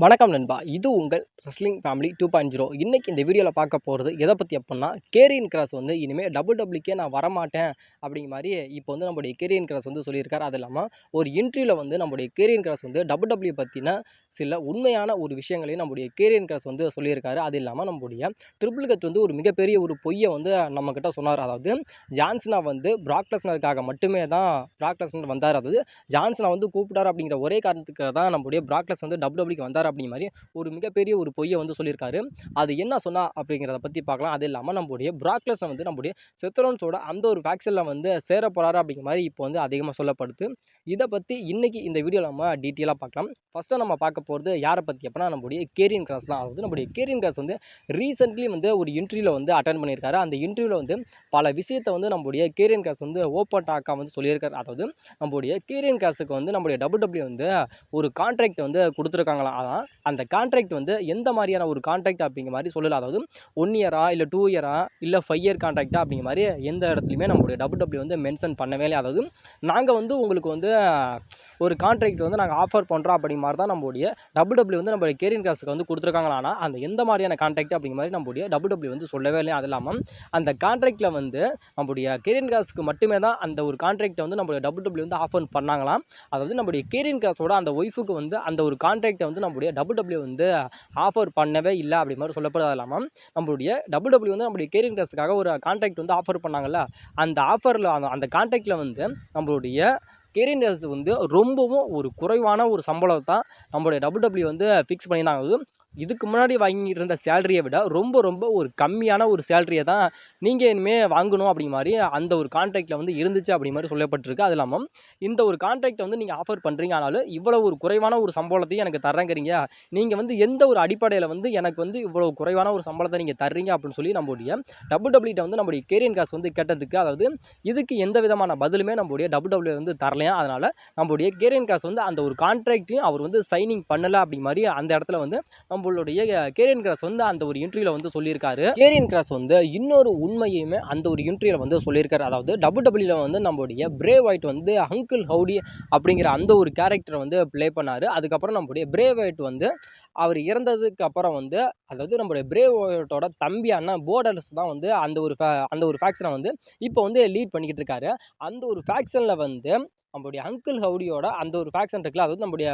வணக்கம் நண்பா. இது உங்கள் ரெஸ்லிங் ஃபேமிலி 2.0. இன்னைக்கு இந்த வீடியோவில் பார்க்க போகிறது எதை பற்றி அப்படின்னா, கேரியன் கிராஸ் வந்து இனிமேல் டபிள்யூடபிள்யூக்கே நான் வரமாட்டேன் அப்படிங்கிற மாதிரி இப்போ வந்து நம்முடைய கேரியன் கிராஸ் வந்து சொல்லியிருக்காரு. அது இல்லாமல் ஒரு இன்டர்வியூவில் வந்து நம்முடைய கேரியன் கிராஸ் வந்து டபிள்யூடபிள்யூ பற்றின சில உண்மையான ஒரு விஷயங்களையும் நம்முடைய கேரியன் கிராஸ் வந்து சொல்லியிருக்காரு. அது இல்லாமல் நம்முடைய ட்ரிபிள் ஹெச் வந்து ஒரு மிகப்பெரிய ஒரு பொய்யை வந்து நம்மக்கிட்ட சொன்னார். அதாவது ஜான்சனா வந்து பிராக் லெஸ்னருக்காக மட்டுமே தான் பிராக் லெஸ்னர் வந்தார். அதாவது ஜான்சனா வந்து கூப்பிட்டார் அப்படிங்கிற ஒரே காரணத்துக்காக தான் நம்முடைய பிராக் லெஸ்னர் வந்து டபிள்யூடபிள்யூக்கு வந்தார் அப்படிங்கிற மாதிரி ஒரு மிகப்பெரிய ஒரு பொய்யை வந்து சொல்லியிருக்காரு. அது என்ன சொன்னா அப்படிங்கிறத பற்றி பார்க்கலாம். அது இல்லாமல் நம்முடைய பிராக் லெஸ்னர் வந்து நம்முடைய செத் ரோலன்ஸோட அந்த ஒரு ஃபேக்ஷனில் வந்து சேர போகிறாரு அப்படிங்கிற மாதிரி இப்போ வந்து அதிகமாக சொல்லப்படுது. இதை பற்றி இன்னைக்கு இந்த வீடியோவில் நம்ம டீட்டெயிலாக பார்க்கலாம். ஃபஸ்ட்டாக நம்ம பார்க்க போகிறது யாரை பற்றி அப்படின்னா, நம்முடைய கேரியன் கிராஸ் தான். அதாவது நம்முடைய கேரியன் கிராஸ் வந்து ரீசெண்ட்லி வந்து ஒரு இன்டர்வியூவில் வந்து அட்டன் பண்ணியிருக்காரு. அந்த இன்டர்வியூவில் வந்து பல விஷயத்தை வந்து நம்முடைய கேரியன் கிராஸ் வந்து ஓப்பன் டாக்காக வந்து சொல்லியிருக்காரு. அதாவது நம்முடைய கேரியன் கிராஸுக்கு வந்து நம்முடைய டபிள்யூடபிள்யூ வந்து ஒரு கான்ட்ராக்ட் வந்து கொடுத்துருக்காங்களாம். அதான் அந்த கான்ட்ராக்ட் வந்து எந்த மாதிரியான ஒரு கான்ட்ராக்ட் அப்படிங்கிற மாதிரி சொல்லலாம். அதாவது 1 இயரா இல்லை 2 இயரா இல்லை 5 இயர் கான்ட்ராக்டா அப்படிங்கிற மாதிரி எந்த இடத்துலையுமே நம்மளுடைய டபிள்யூடபிள்யூ வந்து மென்ஷன் பண்ணவே இல்லை. அதாவது நாங்கள் வந்து உங்களுக்கு வந்து ஒரு கான்ட்ராக்ட் வந்து நாங்கள் ஆஃபர் பண்ணுறோம் அப்படிங்கிற மாதிரி தான் நம்மளுடைய டபிள்யூடபிள்யூ வந்து நம்மளுடைய கேரியன் கிராஸுக்கு வந்து கொடுத்துருக்காங்களா. ஆனால் அந்த எந்த மாதிரியான கான்ட்ராக்ட் அப்படிங்கிற மாதிரி நம்மளுடைய டபிள்யூடபிள்யூ வந்து சொல்லவே இல்லை. அது இல்லாமல் அந்த கான்ட்ராக்டில் வந்து நம்மளுடைய கேரியன் கிராஸுக்கு மட்டுமே தான் அந்த ஒரு கான்ட்ராக்டை வந்து நம்மளுடைய டபிள்யூடபிள்யூ வந்து ஆஃபர் பண்ணாங்களாம். அதாவது நம்மளுடைய கேரியன் கிராஸோட அந்த ஒய்ஃபுக்கு வந்து அந்த ஒரு கான்ட்ராக்டை வந்து நம்மளுடைய டபிள்யூடபிள்யூ வந்து ஆஃபர் பண்ணவே இல்லை அப்படி மாதிரி சொல்லப்படுறது. இல்லாமல் நம்மளுடைய டபிள்யூடபிள்யூ வந்து நம்மளுடைய கேரியன் கிராஸுக்காக ஒரு கான்ட்ராக்ட் வந்து ஆஃபர் பண்ணாங்கல்ல, அந்த ஆஃபரில் அந்த கான்ட்ராக்டில் வந்து நம்மளுடைய கேரியன் கிராஸ் வந்து ரொம்பவும் ஒரு குறைவான ஒரு சம்பளம் தான் நம்மளுடைய டபிள்யூடபிள்யூ வந்து ஃபிக்ஸ் பண்ணியிருந்தாங்க. இதுக்கு முன்னாடி வாங்கிட்டு இருந்த சேலரியை விட ரொம்ப ஒரு கம்மியான ஒரு சேலரியை தான் நீங்கள் இனிமேல் வாங்கணும் அப்படிங்கிற மாதிரி அந்த ஒரு கான்ட்ராக்டில் வந்து இருந்துச்சு அப்படி மாதிரி சொல்லப்பட்டிருக்கு. அது இல்லாமல் இந்த ஒரு கான்ட்ராக்டை வந்து நீங்கள் ஆஃபர் பண்ணுறீங்க, ஆனாலும் இவ்வளோ ஒரு குறைவான ஒரு சம்பளத்தையும் எனக்கு தர்றேங்கிறீங்க, நீங்கள் வந்து எந்த ஒரு அடிப்படையில் வந்து எனக்கு வந்து இவ்வளோ குறைவான ஒரு சம்பளத்தை நீங்கள் தர்றீங்க அப்படின்னு சொல்லி நம்மளுடைய டபிள்யூடபிள்யூ வந்து நம்மளுடைய கேரியன் கிராஸ் வந்து கேட்டதுக்கு, அதாவது இதுக்கு எந்த விதமான பதிலுமே நம்மளுடைய டபிள்யூடபிள்யூ வந்து தரலையா. அதனால் நம்மளுடைய கேரியன் கிராஸ் வந்து அந்த ஒரு கான்ட்ராக்டையும் அவர் வந்து சைனிங் பண்ணலை அப்படிங்கிற மாதிரி அந்த இடத்துல வந்து நம்மளுடைய கேரியன் கிராஸ் வந்து அந்த ஒரு இன்டர்வியூல வந்து சொல்லியிருக்காரு. கேரியன் கிராஸ் வந்து இன்னொரு உண்மையுமே அந்த ஒரு இன்டர்வியூல வந்து சொல்லியிருக்காரு. அதாவது டபிள்யூடபிள்யூல வந்து நம்மளுடைய பிரே வைட் வந்து அங்கிள் ஹவுடி அப்படிங்கிற அந்த ஒரு கேரக்டரை வந்து ப்ளே பண்ணாரு. அதுக்கப்புறம் நம்மளுடைய பிரே வைட் வந்து அவர் இறந்ததுக்கு அப்புறம் வந்து, அதாவது நம்மளுடைய பிரே வைட்டோட தம்பியான போர்டர்ஸ் தான் வந்து அந்த ஒரு ஃபேக்ஷனை வந்து இப்போ வந்து லீட் பண்ணிக்கிட்டு இருக்காரு. அந்த ஒரு ஃபேக்ஷனில் வந்து நம்மளுடைய அங்கிள் ஹவுடியோட அந்த ஒரு ஃபேக்ஷன் இருக்குல்ல, அதாவது நம்மளுடைய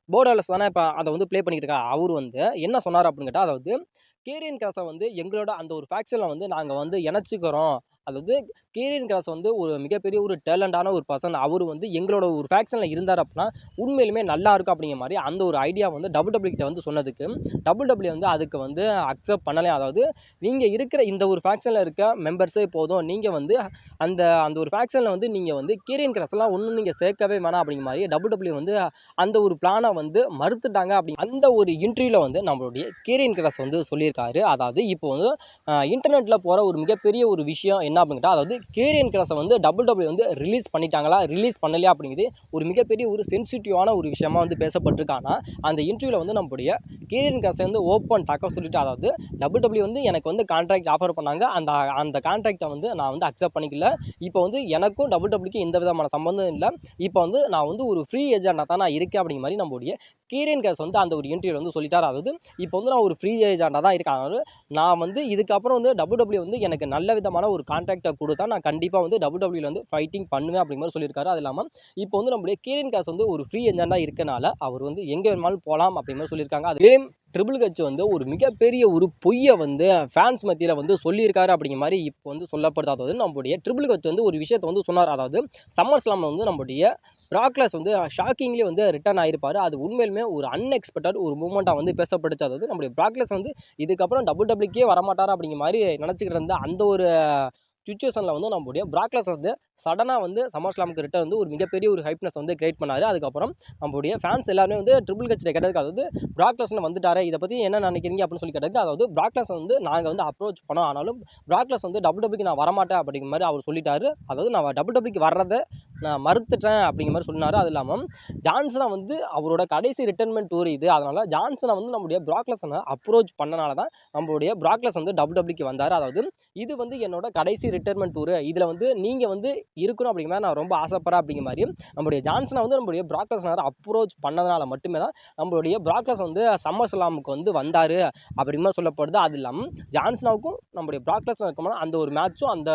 போர்டர்லெஸ் தானே இப்போ அதை வந்து ப்ளே பண்ணிக்கிட்டு இருக்காரு. அவர் வந்து என்ன சொன்னார் அப்படின்னு கேட்டால், அதாவது கேரியன் கிராஸை வந்து எங்களோட அந்த ஒரு ஃபேக்ஷனில் வந்து நாங்கள் வந்து இணைச்சிக்கிறோம். அதாவது கேரியன் கிராஸ் வந்து ஒரு மிகப்பெரிய ஒரு டேலண்டான ஒரு பர்சன். அவர் வந்து எங்களோட ஒரு ஃபேக்ஷனில் இருந்தார் அப்படின்னா உண்மையிலுமே நல்லா இருக்கும் அப்படிங்கிற மாதிரி அந்த ஒரு ஐடியா வந்து டபிள்யூடபிள்யூ கிட்ட வந்து சொன்னதுக்கு டபிள்யூடபிள்யூ வந்து அதுக்கு வந்து அக்செப்ட் பண்ணலை. அதாவது நீங்கள் இருக்கிற இந்த ஒரு ஃபேக்ஷனில் இருக்க மெம்பர்ஸே போதும், நீங்கள் வந்து அந்த அந்த ஒரு ஃபேக்ஷனில் வந்து நீங்கள் வந்து கேரியன் கிராஸ்லாம் ஒன்றும் நீங்கள் சேர்க்கவே வேணாம் அப்படிங்கிற மாதிரி டபிள்யூடபிள்யூ வந்து அந்த ஒரு பிளானை வந்து மறுத்துட்டாங்க. அப்படி அந்த ஒரு இன்டர்வியூவில் வந்து நம்மளுடைய கேரியன் கிராஸ் வந்து சொல்லியிருக்காரு. அதாவது இப்போ வந்து இன்டர்நெட்டில் போகிற ஒரு மிகப்பெரிய ஒரு விஷயம் என்ன அப்படின்னு கேட்டால், அதாவது கேரியன் கிராஸை வந்து டபிள்யூடபிள்யூ வந்து ரிலீஸ் பண்ணிட்டாங்களா ரிலீஸ் பண்ணலையா அப்படிங்கிறது ஒரு மிகப்பெரிய ஒரு சென்சிட்டிவான ஒரு விஷயமா வந்து பேசப்பட்டிருக்காங்க. அந்த இன்டர்வியூவில் வந்து நம்மளுடைய கேரியன் கிராஸை வந்து ஓப்பன் டாக்காக சொல்லிட்டு, அதாவது டபிள்யூடபிள்யூ வந்து எனக்கு வந்து கான்ட்ராக்ட் ஆஃபர் பண்ணாங்க, அந்த கான்ட்ராக்டை வந்து நான் வந்து அக்செப்ட் பண்ணிக்கல. இப்போ வந்து எனக்கும் டபிள்யூடபிள்யூக்கு எந்த விதமான சம்பந்தம் இல்லை. இப்போ வந்து நான் வந்து ஒரு ஃப்ரீ ஏஜெண்டாக தான் நான் இருக்கேன் அப்படிங்கிற மாதிரி நம்மளுடைய கேரியன் கிராஸ் வந்து அந்த ஒரு இன்டர்வியூவில் வந்து சொல்லிட்டார். அதாவது இப்போ வந்து நான் ஒரு ஃப்ரீ ஏஜெண்டாக தான் இருக்கேன். அதாவது நான் வந்து இதுக்கப்புறம் வந்து டபிள்யூடபிள்யூ வந்து எனக்கு நல்ல விதமான ஒரு கான்ட்ராக்டை கொடுத்தா நான் கண்டிப்பாக வந்து டபிள்யூடபிள்யூல வந்து ஃபைட்டிங் பண்ணுவேன் அப்படிங்கிற மாதிரி சொல்லியிருக்காரு. அது இல்லாமல் இப்போ வந்து நம்மளுடைய கேரியன் கிராஸ் வந்து ஒரு ஃப்ரீ ஏஜெண்டாக இருக்கனால அவர் வந்து எங்கே வேணுமாலும் போகலாம் அப்படிங்கிற மாதிரி சொல்லியிருக்காங்க. அதே ட்ரிபிள் ஹெச் வந்து ஒரு மிகப்பெரிய ஒரு பொய்யை வந்து ஃபேன்ஸ் மத்தியில் வந்து சொல்லியிருக்காரு அப்படிங்கிற மாதிரி இப்போ வந்து சொல்லப்படுது. அதாவது நம்மளுடைய ட்ரிபிள் ஹெச் வந்து ஒரு விஷயத்தை வந்து சொன்னார். அதாவது சம்மர் ஸ்லாமில் வந்து நம்மளுடைய பிராக் லெஸ்னர் வந்து ஷாக்கிங்லி வந்து ரிட்டர்ன் ஆகிருப்பார். அது உண்மையிலுமே ஒரு அன்எக்ஸ்பெக்டட் ஒரு மூமெண்ட்டாக வந்து பேசப்பட்டுச்சு. அதாவது நம்மளுடைய பிராக் லெஸ்னர் வந்து இதுக்கப்புறம் டபிள்யூடபிள்யூக்கே வரமாட்டார் அப்படிங்கிற மாதிரி நினச்சிக்கிட்டு இருந்த அந்த ஒரு சுச்சுவேஷனில் வந்து நம்மளுடைய பிராக் லெஸ்னர் வந்து சடனாக வந்து சம்மர் ஸ்லாமுக்கு ரிட்டர்ன் வந்து ஒரு மிகப்பெரிய ஒரு ஹைப்னஸ் வந்து கிரியேட் பண்ணார். அதுக்கப்புறம் நம்மளுடைய ஃபேன்ஸ் எல்லாருமே வந்து ட்ரிபிள் ஹெச் கேட்டதுக்கு, அதாவது பிராக் லெஸ்னர் வந்துட்டாரு, இதை பற்றி என்ன நினைக்கிறீங்க அப்படின்னு சொல்லி கேட்டதுக்கு, அதாவது பிராக் லெஸ்னர் வந்து நாங்கள் வந்து அப்ரோச் பண்ணோம், ஆனாலும் பிராக் லெஸ்னர் வந்து டபிள்யூடபிள்யூக்கு நான் வரமாட்டேன் அப்படிங்கிற மாதிரி அவர் சொல்லிட்டாரு. அதாவது நான் டபிள்யூடபிள்யூக்கு வர்றதை நான் மறுத்துட்டேன் அப்படிங்கிற மாதிரி சொன்னார். அது இல்லாமல் ஜான்சனை வந்து அவரோட கடைசி ரிட்டர்மெண்ட் டூர் இது. அதனால் ஜான்சனை வந்து நம்முடைய பிராக் லெஸ்னர் அப்ரோச் பண்ணனால தான் நம்மளுடைய பிராக் லெஸ்னர் வந்து WWE வந்தார். அதாவது இது வந்து என்னோட கடைசி ரிட்டர்மெண்ட் டூர், இதில் வந்து நீங்கள் வந்து இருக்கணும் அப்படிங்கிற மாதிரி நான் ரொம்ப ஆசைப்படுறேன் அப்படிங்கிற மாதிரி நம்மளுடைய ஜான்சனை வந்து நம்மளுடைய பிராக் லெஸ்னர் அப்ரோச் பண்ணதுனால மட்டுமே தான் நம்மளுடைய பிராக் லெஸ்னர் வந்து சம்மர் ஸ்லாமுக்கு வந்து வந்தார் அப்படின்னு சொல்லப்படுது. அது இல்லாமல் ஜான்சனாவுக்கும் நம்மளுடைய பிராக் லெஸ்னர் இருக்கும்போது அந்த ஒரு மேட்சும் அந்த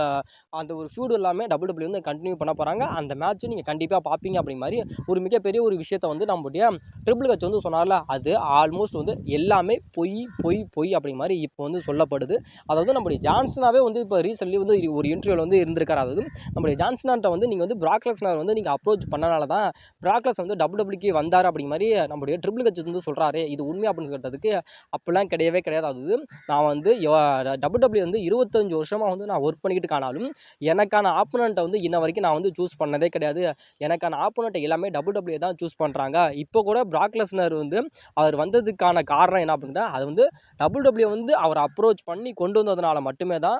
அந்த ஒரு ஃபியூடு எல்லாமே WWE வந்து கண்டினியூ பண்ண போகிறாங்க. அந்த மேட்சும் நீங்கள் கண்டிப்பாக பார்ப்பீங்க அப்படிங்கிற மாதிரி ஒரு மிகப்பெரிய ஒரு விஷயத்தை வந்து நம்மளுடைய ட்ரிபிள் ஹெச் வந்து சொன்னார்ல, அது ஆல்மோஸ்ட் வந்து எல்லாமே பொய் பொய் பொய் அப்படிங்கிற மாதிரி இப்போ வந்து சொல்லப்படுது. அதாவது நம்மளுடைய ஜான்சனாவே வந்து இப்போ ரீசென்ட்லி வந்து ஒரு இன்டர்வியூவில் வந்து இருந்திருக்காரு. அதாவது நம்மளுடைய ஜான்சனாட்ட வந்து நீங்கள் வந்து பிராக் லெஸ்னர் வந்து நீங்கள் அப்ரோச் பண்ணனால தான் பிராக் லெஸ்னர் வந்து WWE வந்தார் அப்படிங்கிற மாதிரி நம்மளுடைய ட்ரிபிள் ஹெச் வந்து சொல்கிறாரு. இது உண்மை அப்படின்னு கேட்டதுக்கு அப்படிலாம் கிடையவே கிடையாது. அதாவது நான் வந்து WWE வந்து 25 வருஷமாக வந்து நான் ஒர்க் பண்ணிக்கிட்டு காணாலும் எனக்கான ஆப்போனண்ட்டை வந்து இன்ன வரைக்கும் நான் வந்து சூஸ் பண்ணதே கிடையாது. எனக்கான ஆப்போனண்ட் எல்லாமே WWE தான் சூஸ் பண்ணுறாங்க. இப்போ கூட பிராக் லெஸ்னர் வந்து அவர் வந்ததுக்கான காரணம் என்ன அப்படின்னா, அது வந்து WWE வந்து அவர் அப்ரோச் பண்ணி கொண்டு வந்ததுனால மட்டுமே தான்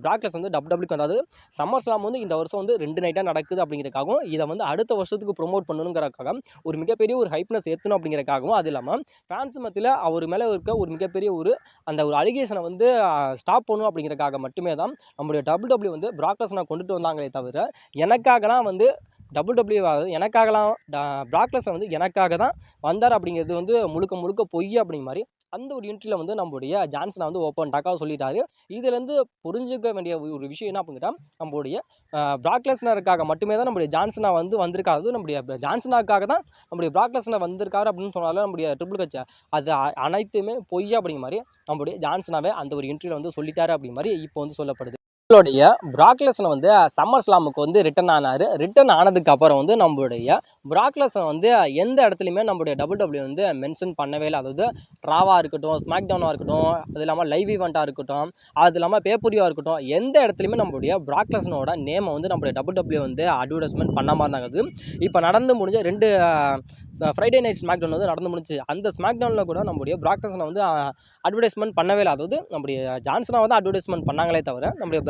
பிராக் லெஸ்னர் வந்து WWEக்கு வந்தாது. சம்மர் ஸ்லாம் வந்து இந்த வருஷம் வந்து 2 நைட்டாக நடக்குது அப்படிங்கிறதுக்காகவும், இதை வந்து அடுத்த வருஷத்துக்கு ப்ரொமோட் பண்ணணுங்கிறதுக்காக ஒரு மிகப்பெரிய ஒரு ஹைப்னஸ் ஏற்றணும் அப்படிங்கிறதுக்காகவும், அது இல்லாமல் ஃபேன்ஸ் மத்தியில் அவர் மேலே இருக்க ஒரு மிகப்பெரிய ஒரு அந்த ஒரு அலிகேஷனை வந்து ஸ்டாப் பண்ணணும் அப்படிங்கிறதுக்காக மட்டுமே தான் நம்முடைய WWE வந்து பிராக் லெஸ்னர் கொண்டுட்டு வந்தாங்களே தவிர, எனக்காகலாம் வந்து WWE எனக்காகலாம் பிராக் லெஸ்னர் வந்து எனக்காக தான் வந்தார் அப்படிங்கிறது வந்து முழுக்க முழுக்க பொய் அப்படிங்கிற மாதிரி அந்த ஒரு இன்டர்வியூவில் வந்து நம்மளுடைய ஜான்சனை வந்து ஓப்பன் டாக்காக சொல்லிட்டாரு. இதுலேருந்து புரிஞ்சுக்க வேண்டிய ஒரு விஷயம் என்ன அப்படின்னா, நம்மளுடைய பிராக் லெஸ்னருக்காக மட்டுமே தான் நம்முடைய ஜான்சனா வந்து வந்திருக்காது. நம்முடைய ஜான்சனாக்காக தான் நம்முடைய பிராக் லெஸ்னர் வந்திருக்காரு அப்படின்னு சொன்னாலும் நம்முடைய ட்ரிபிள் ஹெச் அது அனைத்துமே பொய் அப்படிங்கிற மாதிரி நம்முடைய ஜான்சனாவே அந்த ஒரு இன்டர்வியூவில் வந்து சொல்லிட்டாரு அப்படிங்கிற மாதிரி இப்போ வந்து சொல்லப்படுது. நம்மளுடைய பிராக் லெஸ்னர் வந்து சம்மர் ஸ்லாமுக்கு வந்து ரிட்டர்ன் ஆனார். ரிட்டர்ன் ஆனதுக்கு அப்புறம் வந்து நம்மளுடைய பிராக் லெஸ்னர் வந்து எந்த இடத்துலையுமே நம்மளுடைய WWE வந்து மென்ஷன் பண்ணவே இல்லை. அதாவது ராவாக இருக்கட்டும், ஸ்மாக் டவுனாக இருக்கட்டும், அது இல்லாமல் லைவ் ஈவெண்ட்டாக இருக்கட்டும், அது இல்லாமல் பேப்பரியாக இருக்கட்டும், எந்த இடத்துலையுமே நம்மளுடைய பிராக் லெஸ்னரோட நேமை வந்து நம்மளுடைய WWE வந்து அட்வர்டைஸ்மெண்ட் பண்ணாமல் இருந்தாங்க. இப்போ நடந்து முடிஞ்ச 2 ஃப்ரைடே நைட் ஸ்மாக் டவுன் வந்து நடந்து முடிஞ்சு. அந்த ஸ்மாக் டவுனில் கூட நம்மளுடைய பிராக் லெஸ்னர் வந்து அட்வர்டைஸ்மெண்ட் பண்ணவே இல்லை. அதாவது நம்முடைய ஜான்சனா வந்து அட்வர்டைஸ்மெண்ட் பண்ணாங்களே தவிர நம்முடைய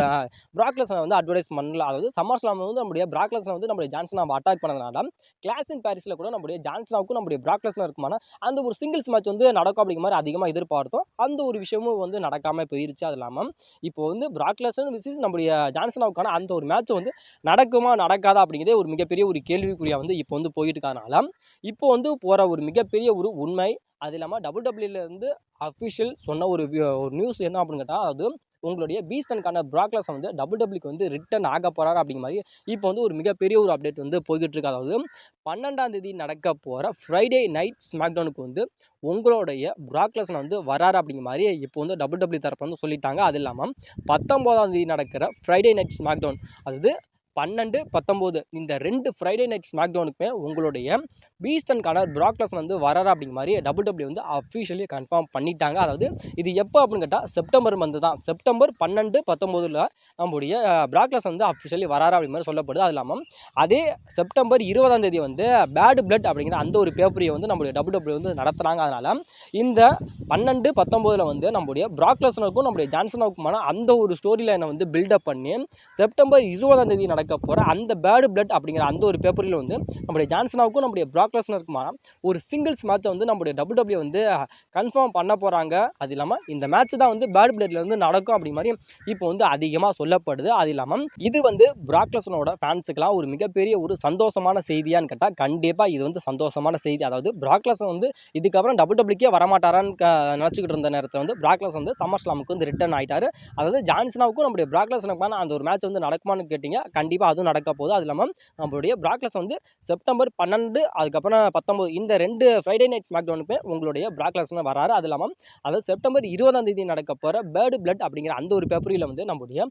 பிராக் லெஸ்னர் வந்து அட்வர்டைஸ் பண்ணல. அதாவது சம்மர் ஸ்லாம் வந்து நம்முடைய பிராக் லெஸ்னர் வந்து நம்முடைய ஜான்சனா அட்டாக் பண்ணதுனால கிளாஸ் இன் பாரிஸில் கூட நம்முடைய ஜான்சனாவுக்கும் நம்முடைய பிராக் லெஸ்னர் இருக்குமான அந்த ஒரு சிங்கிள்ஸ் மேட்ச் வந்து நடக்கும் அப்படிங்கிற மாதிரி அதிகமாக எதிர்பார்த்தோம். அந்த ஒரு விஷயமும் வந்து நடக்காமல் போயிருச்சு. அது இல்லாமல் இப்போ வந்து பிராக் லெஸ்னர் விசிஸ் நம்முடைய ஜான்சனாவுக்கான அந்த ஒரு மேட்ச் வந்து நடக்குமா நடக்காதா அப்படிங்கிறதே ஒரு மிகப்பெரிய ஒரு கேள்விக்குறியாக வந்து இப்போ வந்து போயிட்டு இருக்கனால இப்போ வந்து போகிற ஒரு மிகப்பெரிய ஒரு உண்மை, அது இல்லாமல் WWE அஃபிஷியல் சொன்ன ஒரு நியூஸ் என்ன அப்படின்னு கேட்டால், அது உங்களுடைய பீஸ்டனுக்கான பிராக் லெஸ்னர் வந்து WWEக்கு வந்து ரிட்டர்ன் ஆக போகிறார் அப்படிங்கிற மாதிரி இப்போ வந்து ஒரு மிகப்பெரிய ஒரு அப்டேட் வந்து போய்கிட்டு இருக்கு. அதாவது 12ஆம் தேதி நடக்க போகிற ஃப்ரைடே நைட் ஸ்மாக் டவுனுக்கு வந்து உங்களுடைய பிராக் லெஸ்னர் வந்து வராரு அப்படிங்கிற மாதிரி இப்போ வந்து WWE தரப்பு வந்து சொல்லிட்டாங்க. அது இல்லாமல் 19ஆம் தேதி நடக்கிற ஃப்ரைடே நைட் ஸ்மாக் டவுன், அதாவது 12, 19 இந்த 2 ஃப்ரைடே நைட் ஸ்மாக் டவுனுக்குமே உங்களுடைய பீஸ்டனுக்கான பிராக் லெஸ்னர் வந்து வராரு அப்படிங்கிற மாதிரி WWE வந்து அஃபிஷியலி கன்ஃபார்ம் பண்ணிட்டாங்க. அதாவது இது எப்போ அப்படின்னு கேட்டால் செப்டம்பர் மந்த் தான். செப்டம்பர் 12, 19 நம்முடைய பிராக் லெஸ்னர் வந்து அஃபிஷியலி வராரு அப்படிங்கிற மாதிரி சொல்லப்படுது. அது இல்லாமல் அதே செப்டம்பர் 20ஆம் தேதி வந்து பேட் பிளட் அப்படிங்கிற அந்த ஒரு பேப்பரியை வந்து நம்முடைய WWE வந்து நடத்துகிறாங்க. அதனால் இந்த 12, 19 வந்து நம்முடைய பிராக் லெஸ்னருக்கும் நம்முடைய ஜான்சனாவுக்குமான அந்த ஒரு ஸ்டோரி லைனை வந்து பில்டப் பண்ணி செப்டம்பர் 20ஆம் தேதி நடக்க போகிற அந்த பேட் பிளட் அப்படிங்கிற அந்த ஒரு பேப்பரில் வந்து நம்முடைய ஜான்சனாவுக்கும் நம்முடைய பிராக் லெஸ்னருக்குமான ஒரு சிங்கிள்ஸ் மேட்சை வந்து நம்முடைய WWE வந்து கன்ஃபார்ம் பண்ண போகிறாங்க. அது இல்லாமல் இந்த மேட்ச் தான் வந்து பேட் பிளட்ல வந்து நடக்கும் அப்படி மாதிரி இப்போ வந்து அதிகமாக சொல்லப்படுது. அது இல்லாமல் இது வந்து பிராக் லெஸ்னரோட ஃபேன்ஸுக்கெல்லாம் ஒரு மிகப்பெரிய ஒரு சந்தோஷமான செய்தியான்னு கேட்டால் கண்டிப்பாக இது வந்து சந்தோஷமான செய்தி. அதாவது பிராக் லெஸ்னர் வந்து இதுக்கப்புறம் WWEக்கே வரமாட்டாரான்னு நினச்சிக்கிட்டு இருந்த நேரத்தில் வந்து பிராக் லெஸ்னர் வந்து சம்மர் ஸ்லாமுக்கு வந்து ரிட்டர்ன் ஆகிட்டார். அதாவது ஜான்சனாவுக்கும் நம்முடைய பிராக் லெஸ்னருக்குமான அந்த ஒரு மேட்ச் வந்து நடக்குமான்னு கேட்டிங்க, கண்டிப்பாக அதுவும் நடக்க போகுது. அது இல்லாமல் நம்மளுடைய பிராக் லெஸ்னர் வந்து செப்டம்பர் 12 அதுக்கப்புறம் 19 இந்த 2 ஃப்ரைடே நைட் ஸ்மாக் டவுனுக்கு உங்களுடைய பிராக் லெஸ்னர் வராரு. அது இல்லாமல் அதாவது செப்டம்பர் 20ஆம் தேதி நடக்க போகிற பேர்டு பிளட் அப்படிங்கிற அந்த ஒரு பேப்பரியில் வந்து நம்முடைய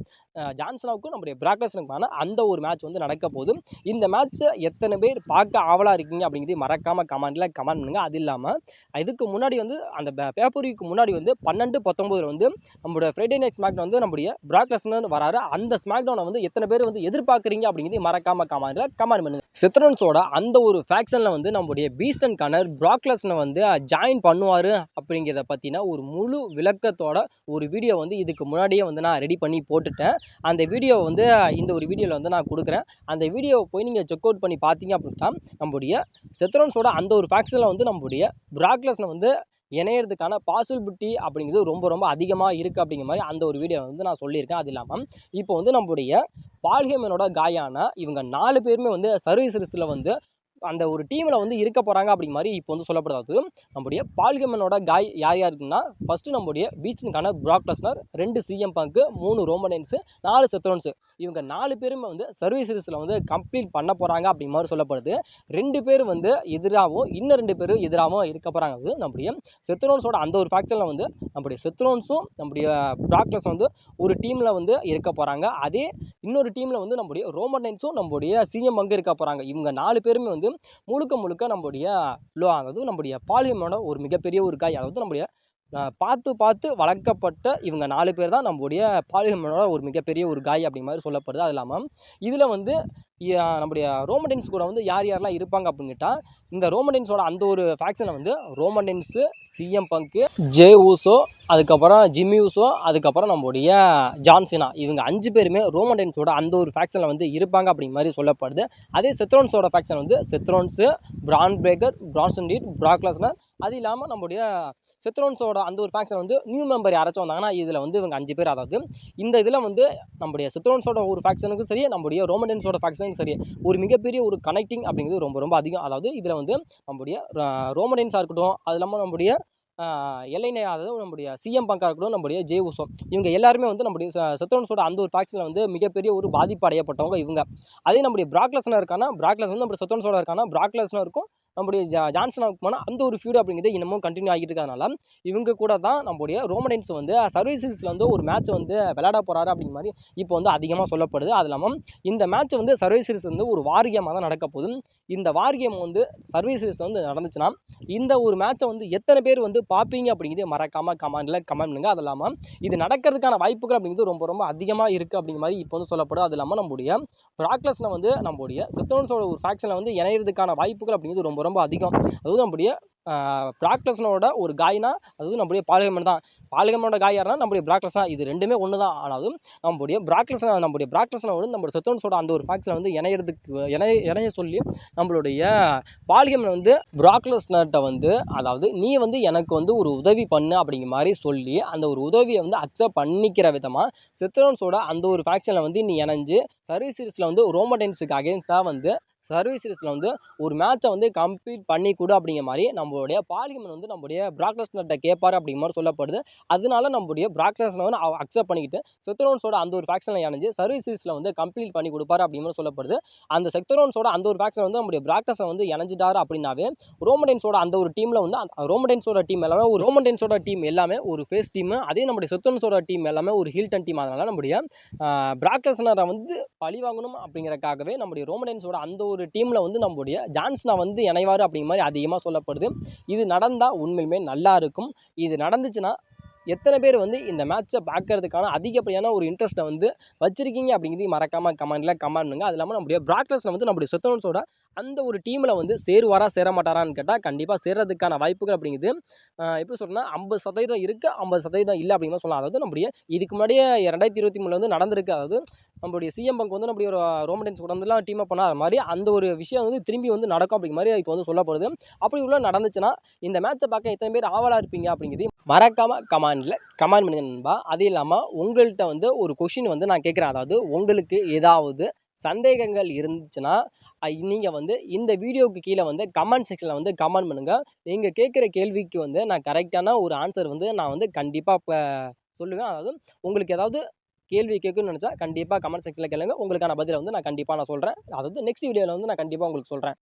ஜான்சனாவுக்கும் நம்முடைய பிராக் லெஸ்னருக்குமான அந்த ஒரு மேட்ச் வந்து நடக்க போகுது. இந்த மேட்ச்சை எத்தனை பேர் பார்க்க ஆவலாக இருக்கீங்க அப்படிங்கிறது மறக்காமல் கமெண்ட் பண்ணுங்கள். அது இல்லாமல் இதுக்கு முன்னாடி வந்து அந்த பேப்பருக்கு முன்னாடி வந்து 12, 19 வந்து நம்மளுடைய ஃப்ரைடே நைட் ஸ்மாக் டவுன் வந்து நம்முடைய பிராக் லெஸ்னர் வராரு. அந்த ஸ்மாக் டவுனை வந்து எத்தனை பேர் வந்து எதிர்பார்க்க எதிர்பார்க்குறீங்க அப்படிங்கிறது மறக்காம கமெண்ட் பண்ணுங்க. செத்ரோன்ஸோட அந்த ஒரு ஃபேக்ஷனில் வந்து நம்முடைய பீஸ்ட் அண்ட் கனர் பிராக் லெஸ்னர் வந்து ஜாயின் பண்ணுவார் அப்படிங்கிறத பற்றின ஒரு முழு விளக்கத்தோட ஒரு வீடியோ வந்து இதுக்கு முன்னாடியே வந்து நான் ரெடி பண்ணி போட்டுட்டேன். அந்த வீடியோ வந்து இந்த ஒரு வீடியோவில் வந்து நான் கொடுக்குறேன். அந்த வீடியோவை போய் நீங்கள் செக் அவுட் பண்ணி பார்த்தீங்க அப்படின்னா நம்முடைய செத்ரோன்ஸோட அந்த ஒரு ஃபேக்ஷனில் வந்து நம்முடைய பிராக் லெஸ்னர் வந்து இணையறதுக்கான பாசிபிலிட்டி அப்படிங்கிறது ரொம்ப ரொம்ப அதிகமாக இருக்குது அப்படிங்கிற மாதிரி அந்த ஒரு வீடியோ வந்து நான் சொல்லியிருக்கேன். அது இல்லாமல் இப்போ வந்து நம்முடைய பால் ஹேமனோட காயான இவங்க 4 பேருமே வந்து சர்வீஸ் சீரிஸில் வந்து அந்த ஒரு டீமில் வந்து இருக்க போகிறாங்க அப்படிங்கிற மாதிரி இப்போ வந்து சொல்லப்படுது. நம்முடைய பால் ஹேமனோட காய் யார் யாருக்குன்னா ஃபஸ்ட்டு நம்முடைய பீஸ்டுக்கான Brock Lesnar, 2 C M Punk, 3 Roman Reigns, 4 Seth Rollins. இவங்க 4 பேருமே வந்து சர்வீஸ் சீரிஸில் வந்து கம்ப்ளீட் பண்ண போகிறாங்க அப்படிங்கிற மாதிரி சொல்லப்படுது. 2 பேர் வந்து எதிராகவும் இன்னும் 2 பேரும் எதிராகவும் இருக்க போகிறாங்க. அது நம்முடைய செத்ரோன்ஸோட அந்த ஒரு ஃபேக்ஷனில் வந்து நம்முடைய செத்ரோன்ஸும் நம்முடைய பிராக் லெஸ்னர் வந்து ஒரு டீமில் வந்து இருக்க போகிறாங்க. அதே இன்னொரு டீமில் வந்து நம்முடைய ரோமன் ரெயின்ஸும் நம்முடைய சிஎம் பங்கு இருக்க போகிறாங்க. இவங்க 4 பேருமே வந்து முழுக்க முழுக்க நம்முடைய அதாவது நம்முடைய பால் ஹேமனோட ஒரு மிகப்பெரிய ஒரு காய். அதாவது நம்முடைய பார்த்து வளர்க்கப்பட்ட இவங்க 4 பேர் தான் நம்முடைய பால் ஹேமனோட ஒரு மிகப்பெரிய ஒரு காய் அப்படிங்கிற மாதிரி சொல்லப்படுது. அது இல்லாமல் இதில் வந்து நம்முடைய ரோமன் ரெயின்ஸ் கூட வந்து யார் யாரெல்லாம் இருப்பாங்க அப்படின்னு கேட்டால், இந்த ரோமன் ரெயின்ஸோட அந்த ஒரு ஃபேக்ஷனில் வந்து ரோமன் ரெயின்ஸு, சிஎம் பங்கு, ஜே ஊசோ, அதுக்கப்புறம் ஜிம்மி ஊசோ, அதுக்கப்புறம் நம்முடைய ஜான் சீனா, இவங்க 5 பேருமே ரோமன் ரெயின்ஸோட அந்த ஒரு ஃபேக்ஷனில் வந்து இருப்பாங்க அப்படிங்கிற மாதிரி சொல்லப்படுது. அதே செத்ரோன்ஸோட ஃபேக்ஷன் வந்து Seth Rollins, Bron Breakker, Bronson Reed, Brock Lesnar, அது இல்லாமல் நம்முடைய செத்ரோன்ஸோட அந்த ஒரு ஃபேக்ஷன் வந்து நியூ மெம்பர் யாராச்சும் வந்தாங்கன்னா இதில் வந்து இவங்க 5 பேர். அதாவது இந்த இதில் வந்து நம்முடைய செத்ரோன்ஸோட ஒரு ஃபேக்ஷனுக்கும் சரி, நம்முடைய ரோமன் ரெயின்ஸோட ஃபேக்ஷனுக்கும் சரி, ஒரு மிகப்பெரிய ஒரு கனெக்டிங் அப்படிங்கிறது ரொம்ப ரொம்ப அதிகம். அதாவது இதில் வந்து நம்முடைய ரோமன் ரெயின்ஸாக இருக்கட்டும், அது இல்லாமல் நம்முடைய எல்லைனே, அதாவது நம்முடைய சிஎம் பங்காக இருக்கட்டும், நம்முடைய ஜே ஊசோ, இவங்க எல்லாருமே வந்து நம்முடைய செத்ரோன்ஸோட அந்த ஒரு ஃபேக்ஷனில் வந்து மிகப்பெரிய ஒரு பாதிப்பு அடையப்பட்டவங்க இவங்க. அதே நம்முடைய பிராக் லெஸ்னர் இருக்கானா, பிராக் லெஸ்னர் வந்து நம்முடைய செத்ரோன்ஸோட இருக்கானா, பிராக் லெஸ்னருக்கும் நம்முடைய ஜான்சனுக்கு போனால் அந்த ஒரு ஃபியூட் அப்படிங்கிறது இன்னமும் கண்டினியூ ஆகிட்டு இருக்கிறதுனால இவங்க கூட தான் நம்முடைய ரோமன் ரெயின்ஸ் வந்து சர்வீஸ் சீரிஸில் வந்து ஒரு மேட்ச் வந்து விளையாட போகிறாரு அப்படிங்கிற மாதிரி இப்போ வந்து அதிகமாக சொல்லப்படுது. அது இல்லாமல் இந்த மேட்ச் வந்து சர்வீஸ் சீரிஸ் வந்து ஒரு வார் கேமாக தான் நடக்க போகுது. இந்த வார் கேம் வந்து சர்வீஸ் சீரிஸ் வந்து நடந்துச்சுன்னா இந்த ஒரு மேட்சை வந்து எத்தனை பேர் வந்து பார்ப்பீங்க அப்படிங்கிறது மறக்காமல் கமெண்ட் பண்ணுங்க. அது இல்லாமல் இது நடக்கிறதுக்கான வாய்ப்புகள் அப்படிங்கிறது ரொம்ப ரொம்ப அதிகமாக இருக்குது அப்படிங்கிற மாதிரி இப்போ வந்து சொல்லப்படுது. அது இல்லாமல் நம்முடைய பிராக் லெஸ்னர் வந்து நம்முடைய செத்ரோன்ஸோட ஒரு ஃபேக்ஷனில் வந்து இணையறதுக்கான வாய்ப்புகள் அப்படிங்கிறது ரொம்ப ரொம்ப அதிகம். அதாவது நம்முடைய பிராக் லெஸ்னரோட ஒரு காய்னா அதாவது நம்முடைய பால் ஹேமன் தான். பால் ஹேமனோட காய் யாருன்னா நம்முடைய பிராக் லெஸ்னர். இது ரெண்டுமே ஒன்று தான். ஆனாலும் நம்முடைய பிராக் லெஸ்னர் வந்து நம்முடைய செத்ரோன்ஸோட அந்த ஒரு ஃபேக்ஷனில் வந்து இணைய சொல்லி நம்மளுடைய பால் ஹேமன் வந்து பிராக் லெஸ்னர்கிட்ட வந்து அதாவது நீ வந்து எனக்கு வந்து ஒரு உதவி பண்ணு அப்படிங்கிற மாதிரி சொல்லி அந்த ஒரு உதவியை வந்து அக்செப்ட் பண்ணிக்கிற விதமாக செத்ரோன்ஸோட அந்த ஒரு ஃபேக்ஷனில் வந்து நீ இணைஞ்சு சர்வீஸ் சீரிஸில் வந்து ரோமன் ரெயின்ஸுக்கு அகேன்ஸ்டாக வந்து சர்வீஸ் சீரிஸில் வந்து ஒரு மேட்சை வந்து கம்ப்ளீட் பண்ணி கொடு அப்படிங்கிற மாதிரி நம்மளுடைய பால் ஹேமன் வந்து நம்முடைய பிராக் லெஸ்னர்கிட்ட கேட்பார் அப்படிங்கிற மாதிரி சொல்லப்படுது. அதனால நம்முடைய பிராக் லெஸ்னர் வந்து அக்செப்ட் பண்ணிக்கிட்டு செத்ரோன்ஸோட அந்த ஒரு ஃபேக்ஷனில் இணைஞ்சு சர்வீஸ் சீரிஸில் வந்து கம்ப்ளீட் பண்ணி கொடுப்பாரு அப்படிங்கிற மாதிரி சொல்லப்படுது. அந்த செத்ரோன்ஸோட அந்த ஒரு ஃபேக்ஷன் வந்து நம்முடைய பிராக் லெஸ்னர் வந்து இணைஞ்சிட்டாரு அப்படின்னாவே ரோமன் ரெயின்ஸோட அந்த ஒரு டீமில் வந்து ரோமன் ரெயின்ஸோட டீம் எல்லாமே ஒரு ஃபேஸ் டீம். அதே நம்முடைய செத்ரோன்ஸோட டீம் எல்லாமே ஒரு ஹில்டன் டீம். அதனால நம்முடைய பிராக் லெஸ்னரை வந்து பழி வாங்கணும் அப்படிங்கிறக்காகவே நம்முடைய ரோமன் ரெயின்ஸோட அந்த ஒரு டீமில் வந்து நம்முடைய ஜான்சனா வந்து இணைவார் அப்படிங்கிற மாதிரி அதிகமாக சொல்லப்படுது. இது நடந்தால் உண்மையிலுமே நல்லா இருக்கும். இது நடந்துச்சுன்னா எத்தனை பேர் வந்து இந்த மேட்சை பார்க்கறதுக்கான அதிகப்படியான ஒரு இன்ட்ரெஸ்ட்டை வந்து வச்சிருக்கீங்க அப்படிங்கிறது மறக்காமல் கமெண்ட் பண்ணுங்க. அது இல்லாமல் நம்முடைய பிராக் லெஸ்னர் வந்து நம்முடைய செத்ரோன்ஸோட அந்த ஒரு டீமில் வந்து சேருவாரா சேர மாட்டாரான்னு கேட்டால் கண்டிப்பாக சேர்றதுக்கான வாய்ப்புகள் அப்படிங்கிறது எப்படி சொல்கிறேன்னா 50% இருக்குது, 50% இல்லை அப்படிங்கிற சொல்லலாம். அதாவது நம்முடைய இதுக்கு முன்னாடியே 2023 வந்து நடந்திருக்கு. அதாவது நம்மளுடைய சிஎம் பங்க் வந்து நம்முடைய ஒரு ரோமன் ரெயின்ஸ் கூட வந்துலாம் டீம் அப் பண்ணால் அது மாதிரி அந்த ஒரு விஷயம் வந்து திரும்பி வந்து நடக்கும் அப்படிங்கிற மாதிரி இப்போ வந்து சொல்லப்படுது. அப்படி உள்ள நடந்துச்சுன்னா இந்த மேட்சை பார்க்க எத்தனை பேர் ஆவலாக இருப்பீங்க அப்படிங்கிறது மறக்காமல் கமெண்ட் பண்ணுங்க நண்பா. அது இல்லாமல் உங்கள்கிட்ட வந்து ஒரு கொஷின் வந்து நான் கேட்குறேன். அதாவது உங்களுக்கு ஏதாவது சந்தேகங்கள் இருந்துச்சுன்னா நீங்கள் வந்து இந்த வீடியோவுக்கு கீழே வந்து கமெண்ட் செக்ஷனில் வந்து கமெண்ட் பண்ணுங்கள். நீங்கள் கேட்குற கேள்விக்கு வந்து நான் கரெக்டான ஒரு ஆன்சர் வந்து நான் வந்து கண்டிப்பாக இப்போ சொல்லுவேன். அதாவது உங்களுக்கு ஏதாவது கேள்வி கேட்கணும்னு நினச்சா கண்டிப்பாக கமெண்ட் செக்ஷனில் கேளுங்க. உங்களுக்கான பதிலை வந்து நான் கண்டிப்பாக சொல்கிறேன். அதாவது நெக்ஸ்ட் வீடியோவில் வந்து நான் கண்டிப்பாக உங்களுக்கு சொல்கிறேன்.